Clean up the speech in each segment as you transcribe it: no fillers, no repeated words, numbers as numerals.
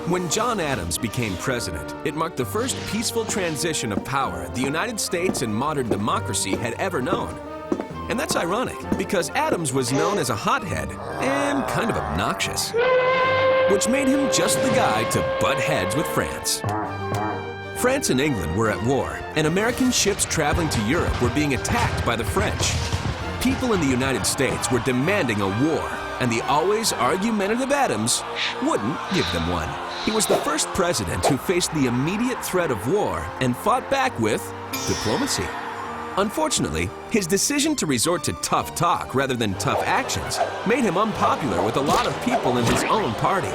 When John Adams became president, it marked the first peaceful transition of power the United States and modern democracy had ever known. And that's ironic, because Adams was known as a hothead and kind of obnoxious, which made him just the guy to butt heads with France. France and England were at war, and American ships traveling to Europe were being attacked by the French. People in the United States were demanding a war, and the always argumentative Adams wouldn't give them one. He was the first president who faced the immediate threat of war and fought back with diplomacy. Unfortunately, his decision to resort to tough talk rather than tough actions made him unpopular with a lot of people in his own party.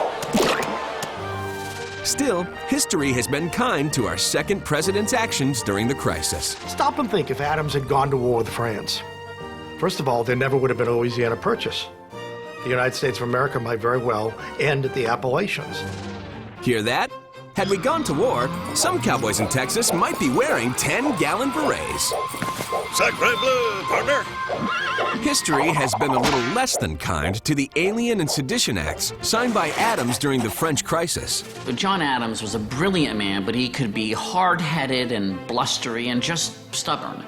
Still, history has been kind to our second president's actions during the crisis. Stop and think if Adams had gone to war with France. First of all, there never would have been a Louisiana Purchase. The United States of America might very well end at the Appalachians. Hear that? Had we gone to war, some cowboys in Texas might be wearing 10-gallon berets. Sacre bleu, partner! History has been a little less than kind to the Alien and Sedition Acts signed by Adams during the French crisis. John Adams was a brilliant man, but he could be hard-headed and blustery and just stubborn.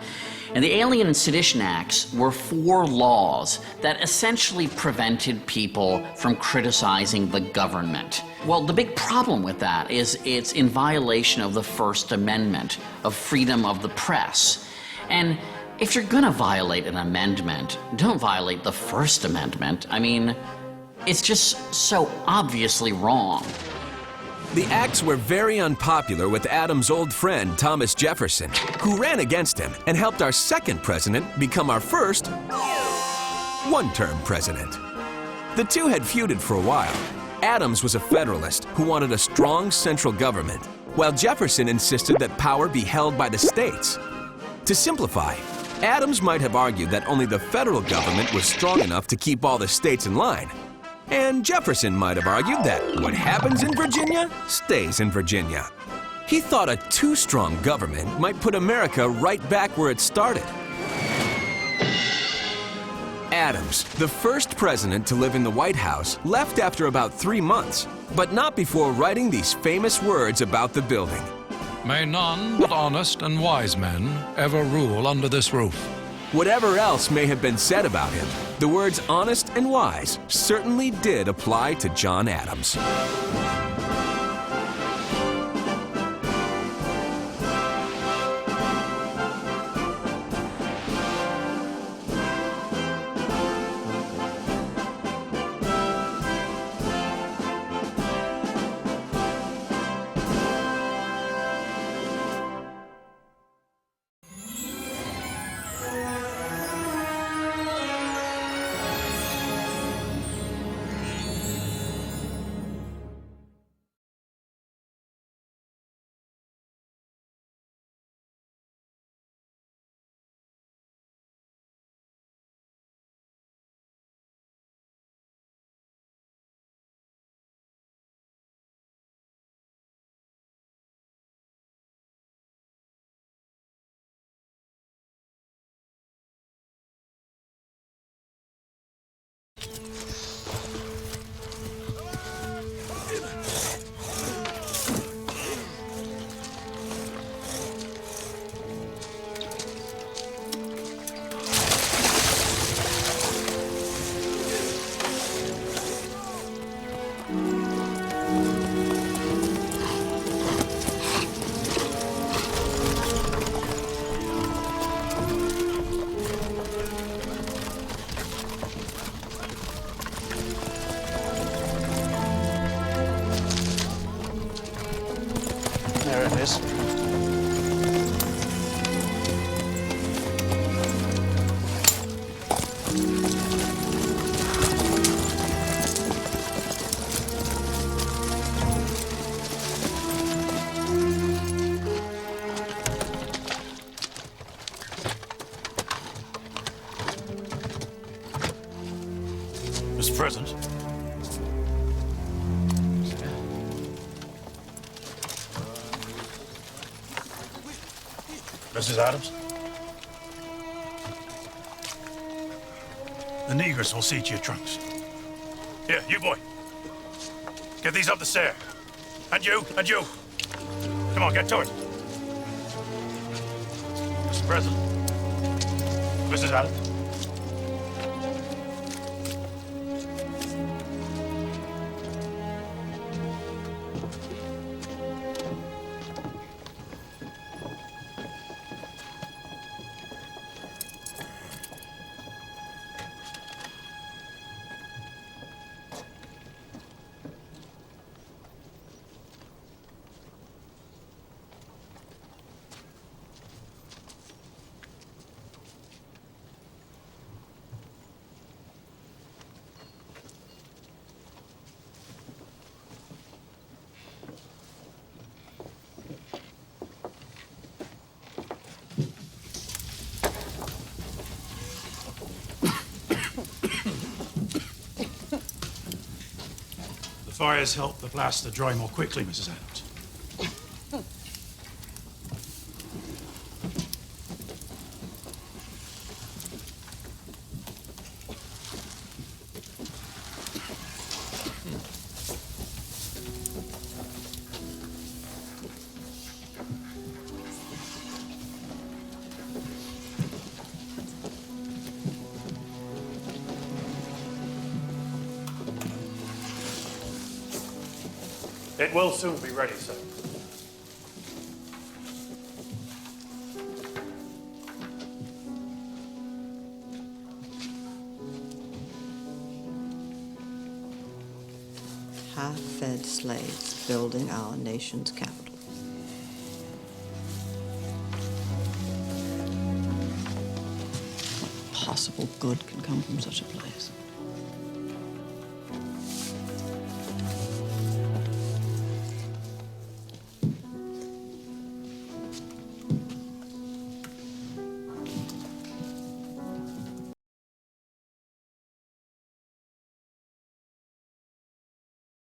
And the Alien and Sedition Acts were 4 laws that essentially prevented people from criticizing the government. Well, the big problem with that is it's in violation of the First Amendment, of freedom of the press. And if you're gonna violate an amendment, don't violate the First Amendment. I mean, it's just so obviously wrong. The acts were very unpopular with Adams' old friend Thomas Jefferson, who ran against him and helped our second president become our first one-term president. The two had feuded for a while. Adams was a Federalist who wanted a strong central government, while Jefferson insisted that power be held by the states. To simplify, Adams might have argued that only the federal government was strong enough to keep all the states in line. And Jefferson might have argued that what happens in Virginia stays in Virginia. He thought a too strong government might put America right back where it started. Adams, the first president to live in the White House, left after about 3 months, but not before writing these famous words about the building. May none but honest and wise men ever rule under this roof. Whatever else may have been said about him, the words honest and wise certainly did apply to John Adams. There it is. Mr. President. Mrs. Adams? The Negress will see to your trunks. Here, you boy. Get these up the stair. And you, and you. Come on, get to it. Mr. President. Mrs. Adams. The fires help the plaster dry more quickly, Mrs. Adams. It will soon be ready, sir. Half-fed slaves building our nation's capital. What possible good can come from such a place?